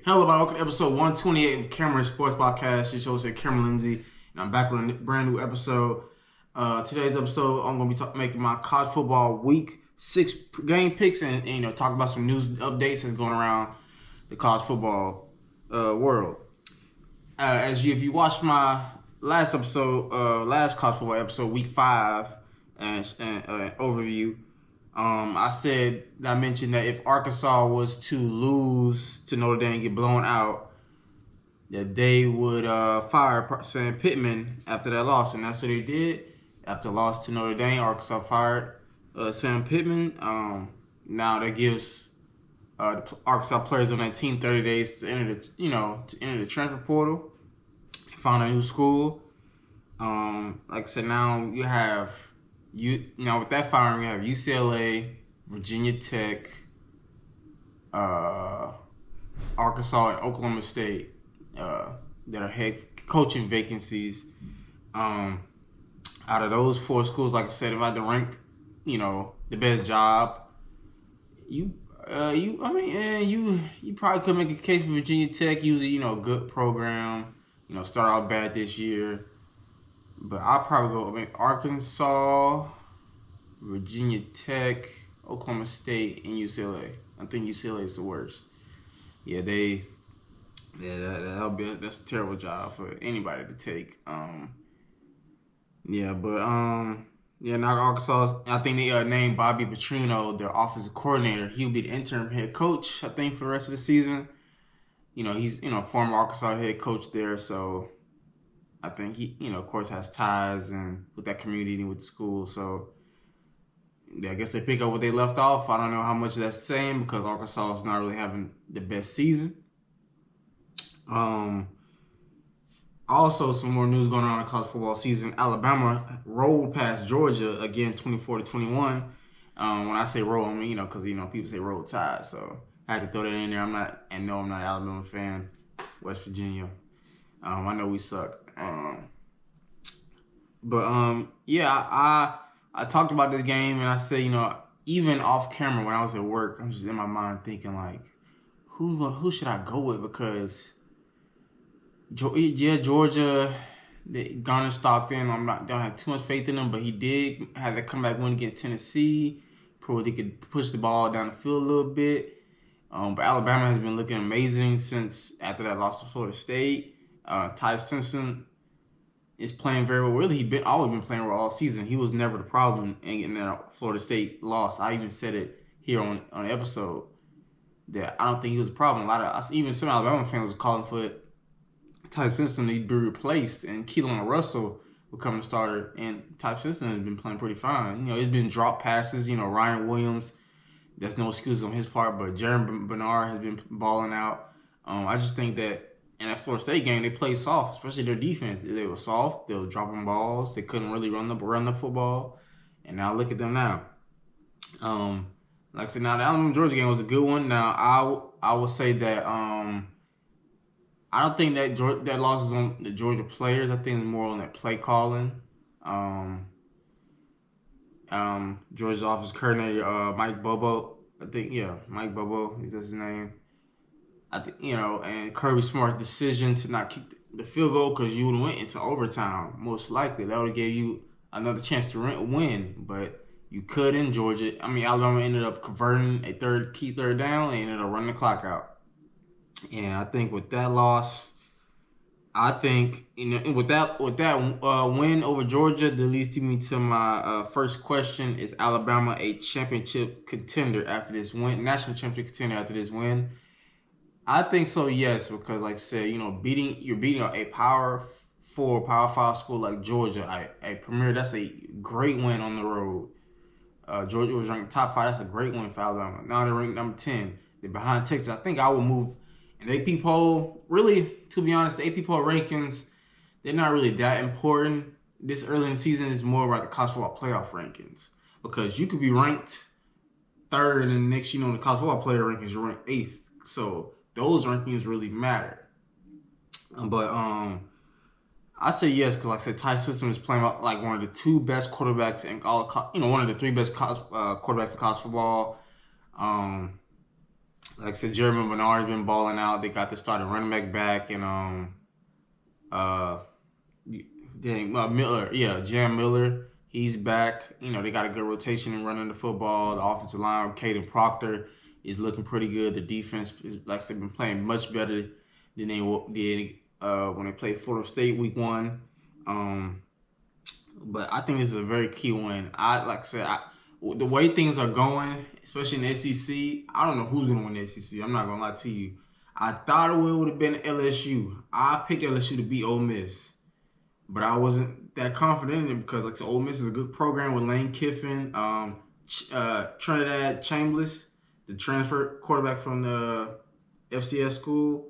Hello, welcome to episode 128 of Cameron Sports Podcast. Your host, Cameron Lindsay, and I'm back with a brand new episode. Today's episode, I'm going to be making my college football week 6 game picks and talk about some news updates that's going around the college football world. If you watched my last episode, last college football episode, week 5, and overview. I mentioned that if Arkansas was to lose to Notre Dame and get blown out, that they would fire Sam Pittman after that loss, and that's what they did. After the loss to Notre Dame, Arkansas fired Sam Pittman. Now that gives the Arkansas players on that team 30 days to enter the transfer portal, find a new school. Like I said, now you have. With that firing, you have UCLA, Virginia Tech, Arkansas, and Oklahoma State that are head coaching vacancies. Out of those 4 schools, like I said, if I had to rank, the best job, you probably could make a case for Virginia Tech. Usually, a good program. Start out bad this year. But I'll probably go Arkansas, Virginia Tech, Oklahoma State, and UCLA. I think UCLA is the worst. That's a terrible job for anybody to take. Now Arkansas, I think they named Bobby Petrino their offensive coordinator. He'll be the interim head coach, I think, for the rest of the season. He's former Arkansas head coach there, so I think he, of course, has ties and with that community and with the school. So, I guess they pick up what they left off. I don't know how much that's saying because Arkansas is not really having the best season. Also, some more news going on in the college football season. Alabama rolled past Georgia again, 24-21. When I say roll, I mean because people say roll tide. So I had to throw that in there. I'm not an Alabama fan. West Virginia. I know we suck. I talked about this game and I said, even off camera when I was at work, I'm just in my mind thinking like, who should I go with? Because Georgia, Garner Stockton, don't have too much faith in him, but he did have to come back win against Tennessee, prove they could push the ball down the field a little bit. But Alabama has been looking amazing since after that loss to Florida State. Ty Simpson is playing very well. Really, he's always been playing well all season. He was never the problem in that Florida State loss. I even said it here on the episode that I don't think he was a problem. Even some Alabama fans was calling for Ty Simpson to be replaced and Keelan Russell become the starter. And Ty Simpson has been playing pretty fine. It's been drop passes. Ryan Williams, there's no excuses on his part, but Jaron Bernard has been balling out. I just think that in that Florida State game, they played soft, especially their defense. They were soft. They were dropping balls. They couldn't really run the football. And now look at them now. Like I said, now the Alabama-Georgia game was a good one. Now, I would say that I don't think that loss is on the Georgia players. I think it's more on that play calling. Georgia's offensive coordinator, Mike Bobo. Mike Bobo is his name. I think and Kirby Smart's decision to not kick the field goal because you would have went into overtime. Most likely, that would have gave you another chance to win, but you couldn't. Alabama ended up converting a key third down and ended up running the clock out. And I think with that loss, with that win over Georgia, that leads me to my first question: is Alabama a championship contender after this win? National championship contender after this win? I think so, yes, because like I said, beating a Power 4, Power 5 school like Georgia, a premier, that's a great win on the road. Georgia was ranked top 5, that's a great win for Alabama. Now they're ranked number 10. They're behind Texas. I think I would move in the AP poll. Really, to be honest, the AP poll rankings, they're not really that important. This early in the season is more about the college football playoff rankings. Because you could be ranked 3rd and then next, the college football player rankings, you're ranked 8th. So those rankings really matter. But I say yes because, like I said, Ty Simpson is playing like one of the 2 best quarterbacks in all, one of the 3 best quarterbacks in college football. Like I said, Jeremy Bernard has been balling out. They got the starting running back and uh Miller, Jam Miller. He's back. You know, they got a good rotation in running the football. The offensive line, Caden Proctor, is looking pretty good. The defense is, like I said, been playing much better than they did when they played Florida State week 1. But I think this is a very key win. The way things are going, especially in the SEC, I don't know who's going to win the SEC. I'm not going to lie to you. I thought it would have been LSU. I picked LSU to beat Ole Miss. But I wasn't that confident in it because, like I said, Ole Miss is a good program with Lane Kiffin, Trinidad Chambliss, the transfer quarterback from the FCS school,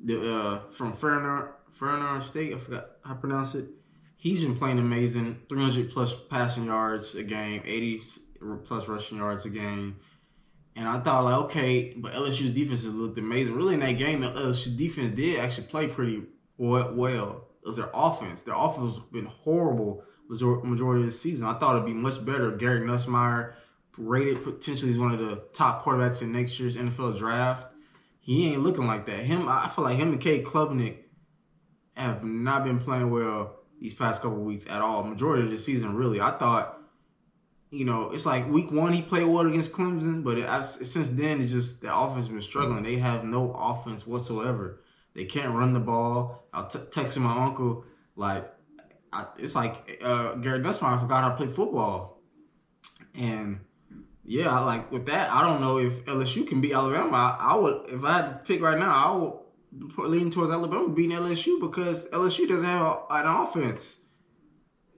from Ferner State. I forgot how to pronounce it. He's been playing amazing. 300-plus passing yards a game, 80-plus rushing yards a game. And I thought, like, okay, but LSU's defense has looked amazing. Really, in that game, the LSU defense did actually play pretty well. It was their offense. Their offense has been horrible majority of the season. I thought it'd be much better. Garrett Nussmeier, rated potentially as one of the top quarterbacks in next year's NFL draft. He ain't looking like that. I feel like him and Cade Klubnik have not been playing well these past couple of weeks at all. Majority of the season, really. I thought, you know, it's like week 1 he played well against Clemson, but since then it's just the offense has been struggling. They have no offense whatsoever. They can't run the ball. I was texting my uncle, it's like Garrett Nussmeier forgot how to play football. And, yeah, like with that, I don't know if LSU can beat Alabama. I would, if I had to pick right now, I would lean towards Alabama beating LSU because LSU doesn't have an offense.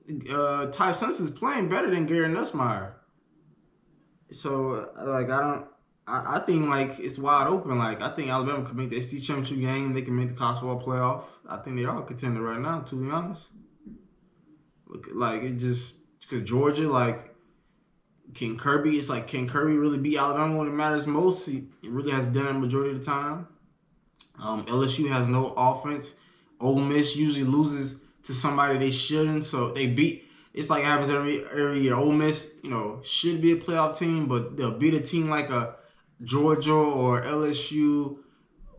Ty Simpson is playing better than Garrett Nussmeier. So, like, I think, like, it's wide open. Like, I think Alabama could make the SEC championship game. They can make the college football playoff. I think they are a contender right now, to be honest. Look, like, it just because Georgia, like, can Kirby really beat Alabama when it matters most? He really has done it majority of the time. LSU has no offense. Ole Miss usually loses to somebody they shouldn't, so they beat. It's like it happens every year. Ole Miss, you know, should be a playoff team, but they'll beat a team like a Georgia or LSU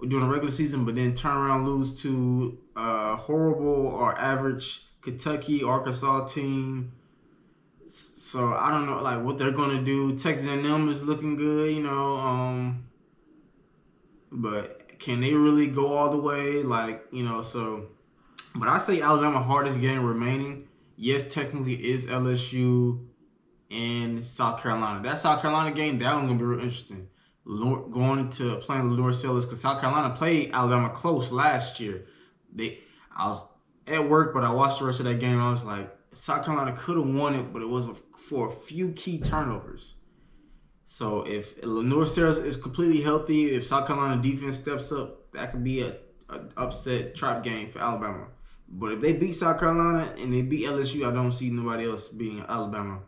during the regular season, but then turn around and lose to a horrible or average Kentucky, Arkansas team. So I don't know, like, what they're gonna do. Texas A&M is looking good, you know, but can they really go all the way? Like, you know, so. But I say Alabama hardest game remaining. Yes, technically is LSU and South Carolina. That South Carolina game, that one's gonna be real interesting. Going into playing Lenore Sellers because South Carolina played Alabama close last year. I was at work, but I watched the rest of that game. I was like, South Carolina could have won it, but it was for a few key turnovers. So if Lenore Sellers is completely healthy, if South Carolina defense steps up, that could be an upset trap game for Alabama. But if they beat South Carolina and they beat LSU, I don't see nobody else beating Alabama.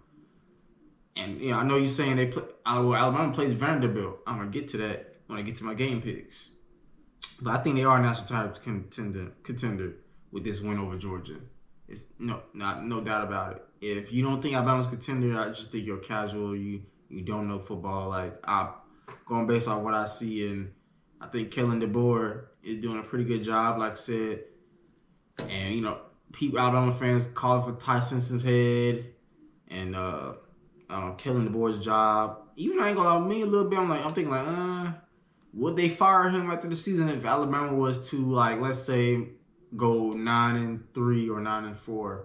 And, you know, I know you're saying Alabama plays Vanderbilt. I'm going to get to that when I get to my game picks. But I think they are a national title contender with this win over Georgia. It's no doubt about it. If you don't think Alabama's a contender, I just think you're casual. You don't know football. Like, I'm going based off what I see, and I think Kellen DeBoer is doing a pretty good job, like I said. And, you know, Alabama fans calling for Ty Simpson's head and Kellen DeBoer's job. Even I ain't gonna lie, me a little bit. I'm thinking would they fire him after the season if Alabama was to, like, let's say, go 9-3 or 9-4?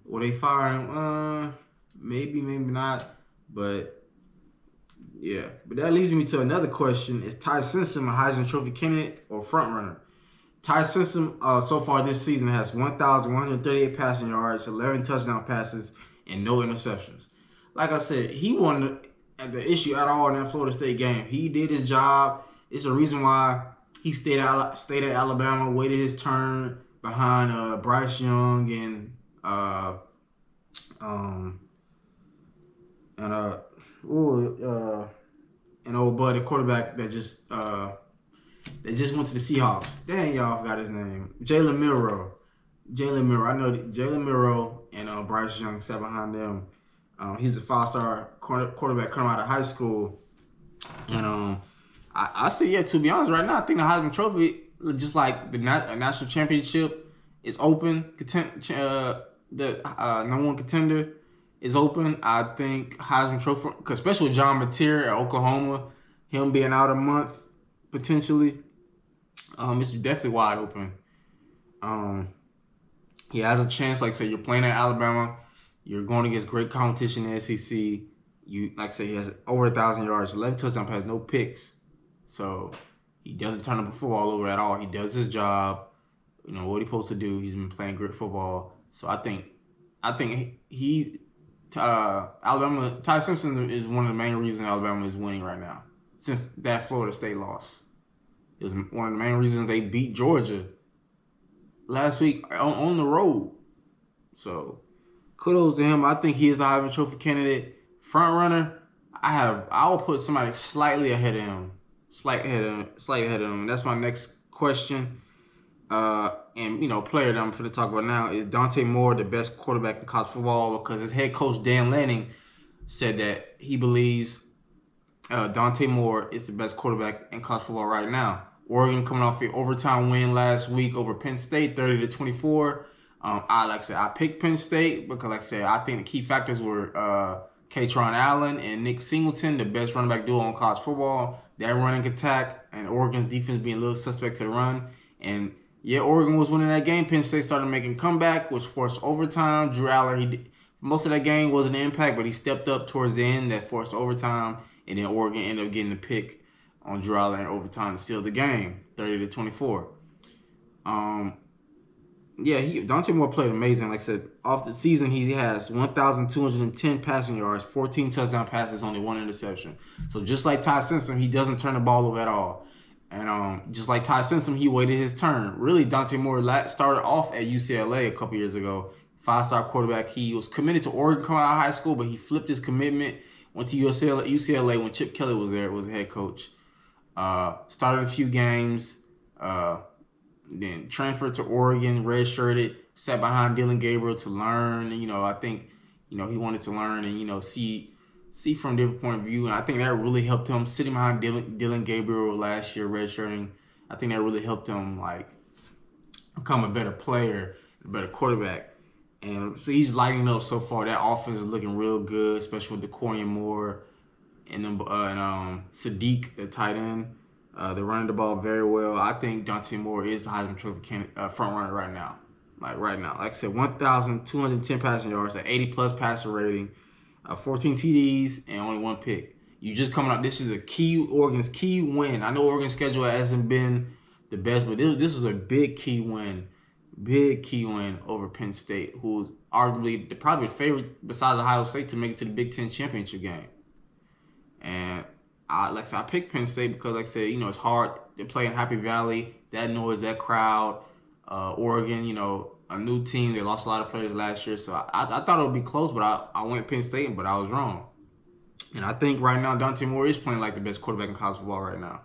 Would they fire him? Maybe not. But yeah. But that leads me to another question: is Ty Simpson a Heisman Trophy candidate or frontrunner? Ty Simpson, so far this season, has 1,138 passing yards, 11 touchdown passes, and no interceptions. Like I said, he won the issue at all in that Florida State game. He did his job. It's a reason why he stayed at Alabama, waited his turn behind Bryce Young and old buddy quarterback that just went to the Seahawks. Dang, y'all forgot his name. Jalen Milroe. I know Jalen Milroe and Bryce Young sat behind them. He's a 5-star quarterback coming out of high school. And I say, yeah, to be honest, right now, I think the Heisman Trophy, just like the national championship, is open. The number one contender is open. I think Heisman Trophy, cause especially with John Mateer at Oklahoma, him being out a month potentially, it's definitely wide open. He has a chance. Like I say, you're playing at Alabama, you're going against great competition in the SEC. You like I say, he has over 1,000 yards, 11 touchdown passes, no picks. So he doesn't turn up the football over at all. He does his job. You know what he's supposed to do. He's been playing great football. So I think Alabama. Ty Simpson is one of the main reasons Alabama is winning right now. Since that Florida State loss, it was one of the main reasons they beat Georgia last week on the road. So kudos to him. I think he is a Heisman Trophy candidate. Front runner, I will put somebody slightly ahead of him. Slightly ahead of him. That's my next question. And player that I'm going to talk about now is Dontae Moore, the best quarterback in college football, because his head coach Dan Lanning said that he believes Dontae Moore is the best quarterback in college football right now. Oregon coming off an overtime win last week over Penn State, 30-24. I picked Penn State because, I think the key factors were Katron Allen and Nick Singleton, the best running back duo in college football. That running attack and Oregon's defense being a little suspect to the run. And yeah, Oregon was winning that game. Penn State started making a comeback, which forced overtime. Drew Aller, most of that game wasn't an impact, but he stepped up towards the end that forced overtime. And then Oregon ended up getting the pick on Drew Aller in overtime to seal the game, 30-24. Dontae Moore played amazing. Like I said, off the season, he has 1,210 passing yards, 14 touchdown passes, only one interception. So just like Ty Simpson, he doesn't turn the ball over at all. And just like Ty Simpson, he waited his turn. Really, Dontae Moore started off at UCLA a couple years ago. 5-star quarterback. He was committed to Oregon coming out of high school, but he flipped his commitment. Went to UCLA when Chip Kelly was there, was the head coach. Started a few games. Then transferred to Oregon, redshirted, sat behind Dylan Gabriel to learn. And, I think, he wanted to learn and, see from a different point of view. And I think that really helped him sitting behind Dylan Gabriel last year, redshirting. I think that really helped him, become a better player, a better quarterback. And so he's lighting up so far. That offense is looking real good, especially with DeCorian Moore and Sadiq, the tight end. They're running the ball very well. I think Dontae Moore is the Heisman Trophy front runner right now. Like I said, 1,210 passing yards, an 80-plus passer rating, 14 TDs, and only one pick. You just coming up. This is Oregon's key win. I know Oregon's schedule hasn't been the best, but this was a big key win over Penn State, who's arguably probably the favorite besides Ohio State to make it to the Big Ten championship game. And I picked Penn State because, it's hard to play in Happy Valley. That noise, that crowd. Oregon, a new team. They lost a lot of players last year. So I thought it would be close, but I went Penn State, but I was wrong. And I think right now Dontae Moore is playing like the best quarterback in college football right now.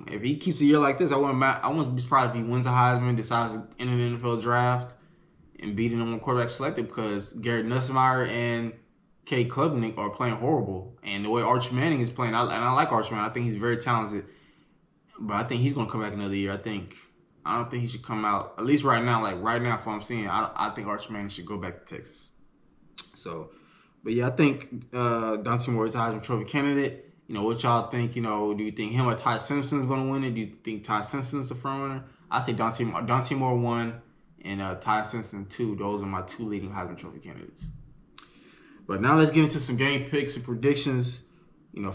If he keeps a year like this, I wouldn't be surprised if he wins a Heisman, decides to enter the NFL draft, and beat the number one quarterback selected because Garrett Nussmeier and Cade Klubnik are playing horrible. And the way Arch Manning is playing, I like Arch Manning. I think he's very talented. But I think he's going to come back another year. I don't think he should come out, at least right now, from what I'm seeing, I think Arch Manning should go back to Texas. So, but yeah, I think Dontae Moore is a Heisman Trophy candidate. What y'all think? Do you think him or Ty Simpson is going to win it? Do you think Ty Simpson's the front runner? I say Dontae Moore 1 and Ty Simpson 2. Those are my two leading Heisman Trophy candidates. But now let's get into some game picks and predictions,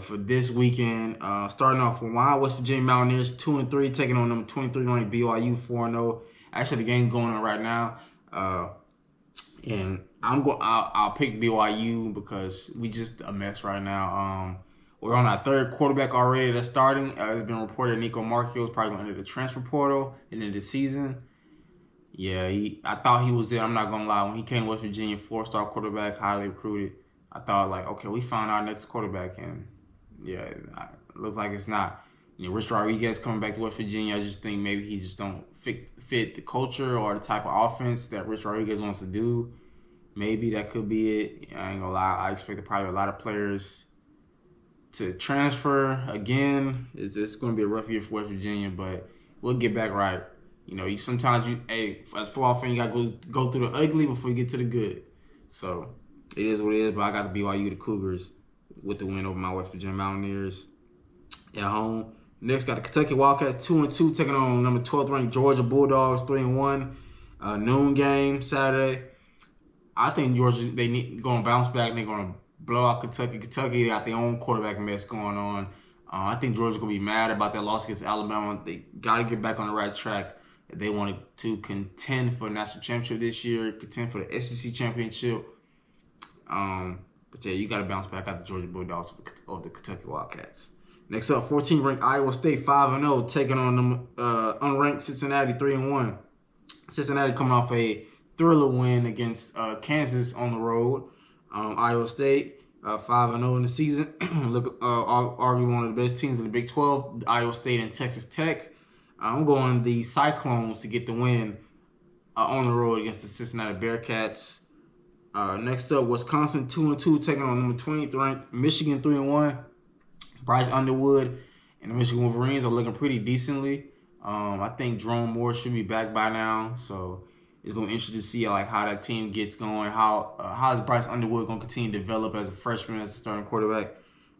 for this weekend. Starting off with West Virginia Mountaineers 2-3, taking on them 23-ranked BYU 4-0. Actually, the game's going on right now. And I'll pick BYU because we just a mess right now. We're on our third quarterback already that's starting. It's been reported Nico Marchio is probably going to enter the transfer portal at the end of the season. Yeah, I thought he was there. I'm not going to lie. When he came to West Virginia, 4-star quarterback, highly recruited, I thought, okay, we found our next quarterback. And, yeah, it looks like it's not. Rich Rodriguez coming back to West Virginia, I just think maybe he just don't fit the culture or the type of offense that Rich Rodriguez wants to do. Maybe that could be it. I ain't going to lie. I expect probably a lot of players to transfer again. It's going to be a rough year for West Virginia, but we'll get back right. Sometimes as football fan, you got to go through the ugly before you get to the good. So it is what it is, but I got the BYU, the Cougars, with the win over my West Virginia Mountaineers at home. Next, got the Kentucky Wildcats 2-2 taking on number 12th ranked Georgia Bulldogs 3-1. Noon game Saturday. I think Georgia going to bounce back. They're going to blow out Kentucky. Kentucky got their own quarterback mess going on. I think Georgia's going to be mad about that loss against Alabama. They got to get back on the right track. If they wanted to contend for a national championship this year, contend for the SEC championship. But yeah, you got to bounce back out the Georgia Bulldogs of the Kentucky Wildcats. Next up, 14th ranked Iowa State 5-0 taking on them unranked Cincinnati 3-1. Cincinnati coming off a thriller win against Kansas on the road. Iowa State 5-0 in the season. Arguably one of the best teams in the Big 12. Iowa State and Texas Tech. I'm going the Cyclones to get the win on the road against the Cincinnati Bearcats. Next up, Wisconsin 2-2 taking on number 20th ranked Michigan 3-1. Bryce Underwood and the Michigan Wolverines are looking pretty decently. I think Jerome Moore should be back by now, so it's going to be interesting to see how that team gets going. How is Bryce Underwood going to continue to develop as a freshman, as a starting quarterback?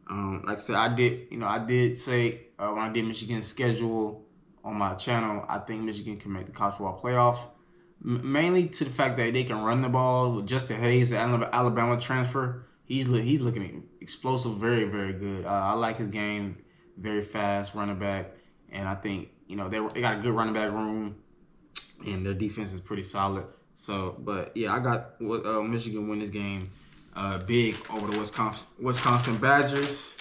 Like I said, I did say when I did Michigan's schedule on my channel, I think Michigan can make the college football playoff. Mainly to the fact that they can run the ball with Justin Hayes, the Alabama transfer. He's looking explosive, very, very good. I like his game, very fast running back, and I think they got a good running back room, and their defense is pretty solid. So, but yeah, I got Michigan win this game big over the Wisconsin Badgers.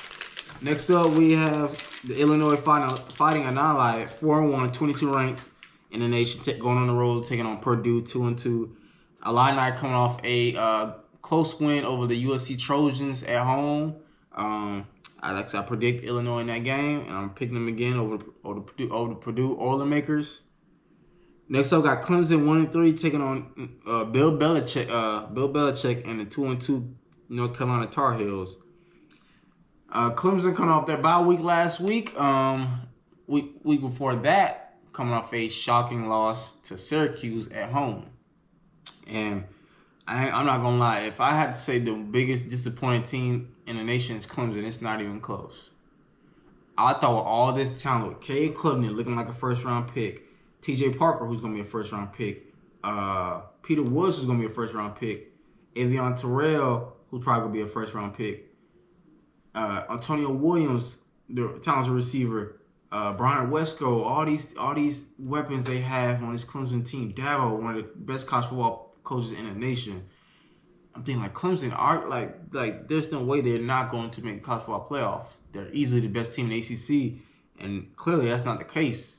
Next up, we have the Illinois Fighting Illini 4-1, 22 ranked in the nation, going on the road, taking on Purdue 2-2. Illini coming off a close win over the USC Trojans at home. I predict Illinois in that game, and I'm picking them again over the Purdue Oilermakers. Next up, got Clemson 1-3 taking on Bill Belichick and the 2-2 North Carolina Tar Heels. Clemson coming off their bye week last week. Week before that, coming off a shocking loss to Syracuse at home. And I'm not going to lie. If I had to say the biggest disappointing team in the nation is Clemson, it's not even close. I thought with all this talent, with Cade Klubnik looking like a first-round pick, T.J. Parker, who's going to be a first-round pick, Peter Woods, who's going to be a first-round pick, Avion Terrell, who's probably going to be a first-round pick, Antonio Williams, the talented receiver, Brian Wesco, all these weapons they have on this Clemson team. Dabo, one of the best college football coaches in the nation. I'm thinking Clemson are like there's no way they're not going to make the college football playoff. They're easily the best team in the ACC, and clearly that's not the case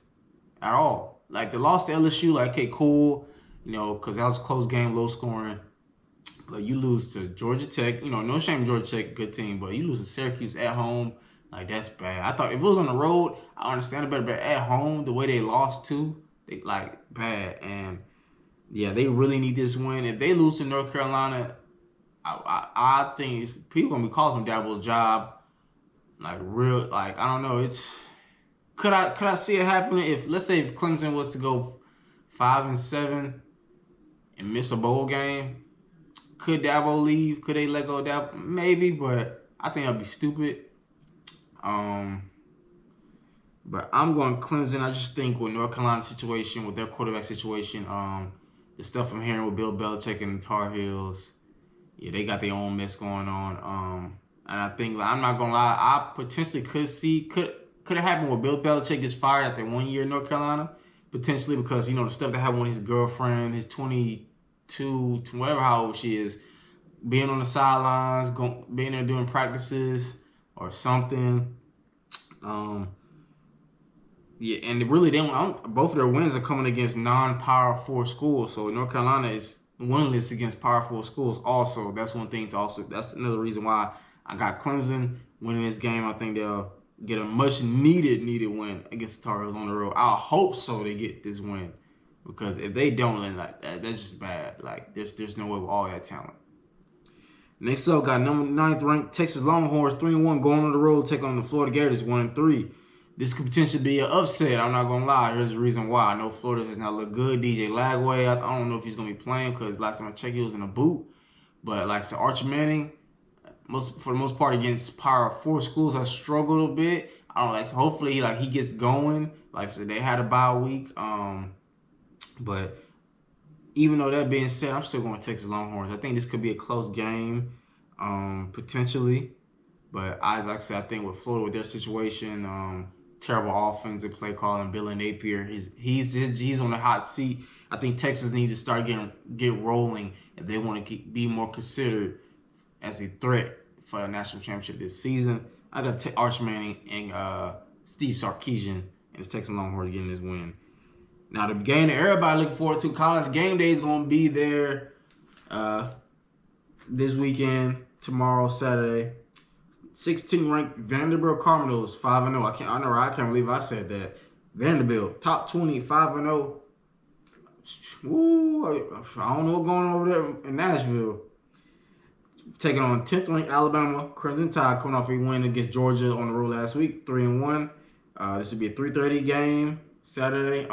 at all. They lost to LSU, okay, cool, because that was a close game, low scoring. But you lose to Georgia Tech, no shame Georgia Tech, good team, but you lose to Syracuse at home, that's bad. I thought if it was on the road, I understand it better, but at home, the way they lost too, they bad. And yeah, they really need this win. If they lose to North Carolina, I think people gonna be calling them Dabo's job. I don't know. Could I see it happening if, let's say, if Clemson was to go 5-7 and miss a bowl game? Could Dabo leave? Could they let go of Dabo? Maybe, but I think that'd be stupid. But I'm going Clemson. I just think with North Carolina situation, with their quarterback situation, the stuff I'm hearing with Bill Belichick and the Tar Heels, yeah, they got their own mess going on. And I think, I'm not gonna lie, I potentially could it happen where Bill Belichick gets fired after 1 year in North Carolina, potentially because the stuff that happened with his girlfriend, his 22, whatever how old she is, being on the sidelines, being there doing practices or something. Yeah, and really, both of their wins are coming against non-Power 4 schools. So North Carolina is winless against Power 4 schools. Also, that's one thing that's another reason why I got Clemson winning this game. I think they'll get a much needed win against the Tar Heels on the road. I hope so. They get this win, because if they don't, then that's just bad. There's no way with all that talent. Next up, got number 9th ranked Texas Longhorns 3-1 going on the road, take on the Florida Gators 1-3. This could potentially be an upset. I'm not gonna lie. Here's the reason why. I know Florida has not looked good. DJ Lagway, I don't know if he's gonna be playing because last time I checked, he was in a boot. But like I said, Archie Manning, for the most part against Power 4 schools, has struggled a bit. I don't like. So hopefully, he gets going. Like I said, they had a bye week. But even though that being said, I'm still going Texas Longhorns. I think this could be a close game, potentially. But like I said, I think with Florida, with their situation, terrible offensive play calling, Billy Napier, he's on the hot seat. I think Texas needs to start get rolling if they want to be more considered as a threat for a national championship this season. I got to take Arch Manning and Steve Sarkisian and his Texas Longhorns getting this win. Now, the game that everybody looking forward to, College Game Day, is going to be there this weekend, tomorrow, Saturday. 16th ranked Vanderbilt Cardinals, 5-0. I can't believe I said that. Vanderbilt, top 20, 5-0. Woo, I don't know what's going on over there in Nashville. Taking on 10th ranked Alabama, Crimson Tide, coming off a win against Georgia on the road last week, 3-1. This will be a 3:30 game Saturday.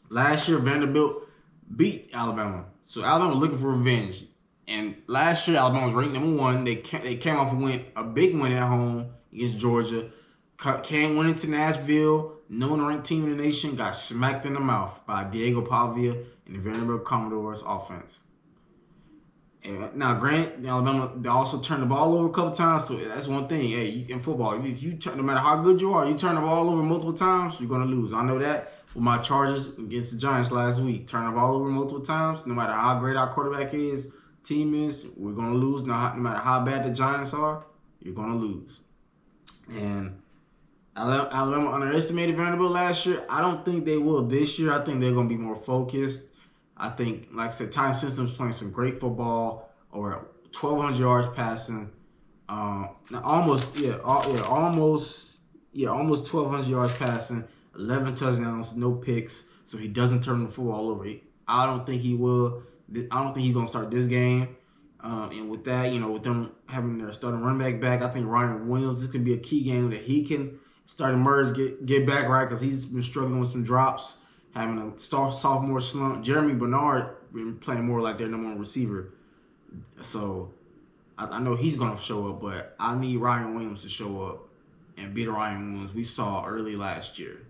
Last year Vanderbilt beat Alabama, so Alabama was looking for revenge. And last year Alabama was ranked number 1. They came off a big win at home against Georgia. Went into Nashville, number 1 ranked team in the nation, got smacked in the mouth by Diego Pavia and the Vanderbilt Commodores offense. And now, granted, Alabama, they also turned the ball over a couple times, so that's one thing. Hey, in football, if you no matter how good you are, you turn the ball over multiple times, you're going to lose. I know that with my Chargers against the Giants last week. Turn the ball over multiple times, no matter how great our quarterback is, team is, we're going to lose. No matter how bad the Giants are, you're going to lose. And Alabama underestimated Vanderbilt last year. I don't think they will this year. I think they're going to be more focused. I think, like I said, Ty Simpson's playing some great football, over 1,200 yards passing. Almost 1,200 yards passing, 11 touchdowns, no picks, so he doesn't turn the football over. I don't think he will. I don't think he's going to start this game. And with that, with them having their starting running back, I think Ryan Williams, this could be a key game that he can start emerge, get back right, because he's been struggling with some drops, having a sophomore slump. Jeremy Bernard been playing more like their number 1 receiver. So I know he's going to show up, but I need Ryan Williams to show up and be the Ryan Williams we saw early last year.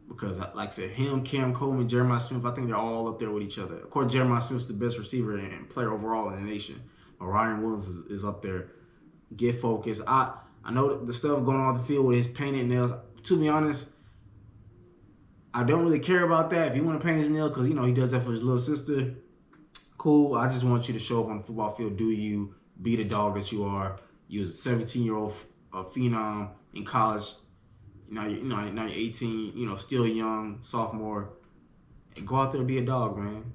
Because, like I said, him, Cam Coleman, Jeremiah Smith, I think they're all up there with each other. Of course, Jeremiah Smith's the best receiver and player overall in the nation. But Ryan Williams is up there. Get focused. I know the stuff going on the field with his painted nails. To be honest, I don't really care about that. If you want to paint his nail, because, he does that for his little sister, cool. I just want you to show up on the football field. Do you be the dog that you are? You was a 17-year-old phenom in college. Now you're 18. Still young, sophomore. And go out there and be a dog, man.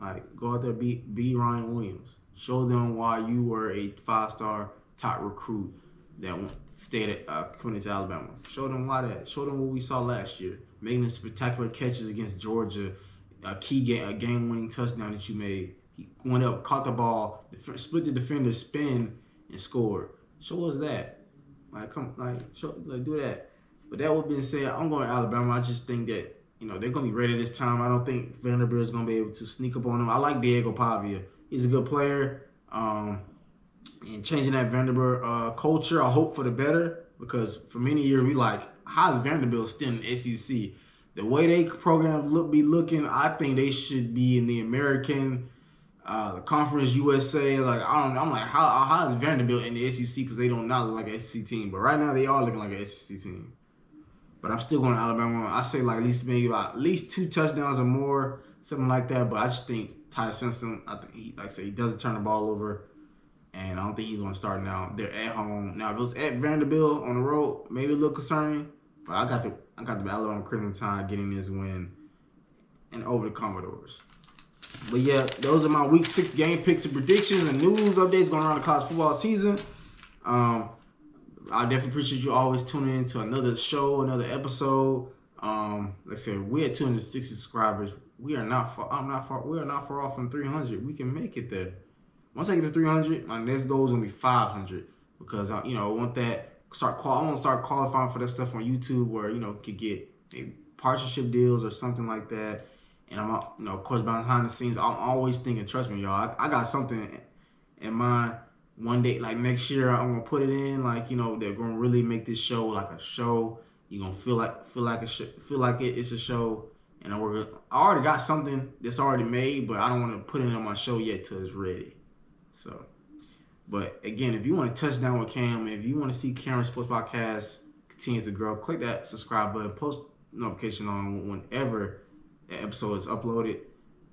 Like, go out there, be Ryan Williams. Show them why you were a 5-star top recruit that stayed coming to Alabama. Show them why that. Show them what we saw last year. Making spectacular catches against Georgia. A game-winning touchdown that you made. He went up, caught the ball, split the defender, spin, and scored. Show us that. Do that. But that would being said, I'm going to Alabama. I just think that, they're going to be ready this time. I don't think Vanderbilt is going to be able to sneak up on them. I like Diego Pavia. He's a good player. And changing that Vanderbilt culture, I hope for the better. Because for many years, we like, how is Vanderbilt still in the SEC? The way they program be looking, I think they should be in the American Conference USA. I'm like, how is Vanderbilt in the SEC? Because they don't not look like an SEC team. But right now, they are looking like an SEC team. But I'm still going to Alabama. I say at least 2 touchdowns or more, something like that. But I just think Ty Simpson, I think he doesn't turn the ball over. And I don't think he's going to start now. They're at home. Now, if it was at Vanderbilt on the road, maybe a little concerning. But I got the Alabama Crimson Tide getting this win and over the Commodores. But yeah, those are my Week 6 game picks and predictions and news updates going around the college football season. I definitely appreciate you always tuning in to another show, another episode. Like I said, we're at 260 subscribers. We are not far. We are not far off from 300. We can make it there. Once I get to 300, my next goal is gonna be 500 because I want that. I want to start qualifying for that stuff on YouTube where could get partnership deals or something like that. And I'm of course behind the scenes, I'm always thinking. Trust me, y'all. I got something in mind. One day, like next year, I'm gonna put it in. Like they're gonna really make this show like a show. You're gonna feel like it's a show. And I already got something that's already made, but I don't want to put it on my show yet till it's ready. So, but again, if you want to touch down with Cam, if you want to see Cameron Sports Podcast continue to grow, click that subscribe button, post notification on whenever the episode is uploaded.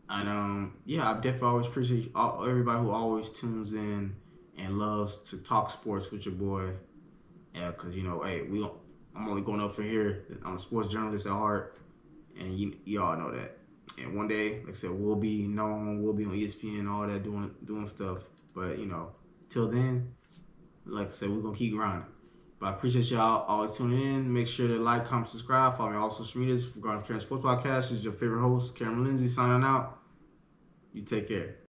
And I definitely always appreciate everybody who always tunes in and loves to talk sports with your boy. Yeah, because I'm only going up for here. I'm a sports journalist at heart, and you all know that. And one day, like I said, we'll be known. We'll be on ESPN, all that, doing stuff. But till then, like I said, we're gonna keep grinding. But I appreciate y'all always tuning in. Make sure to like, comment, subscribe. Follow me on all social medias regarding Cameron Sports Podcast. This is your favorite host, Cameron Lindsay, signing out. You take care.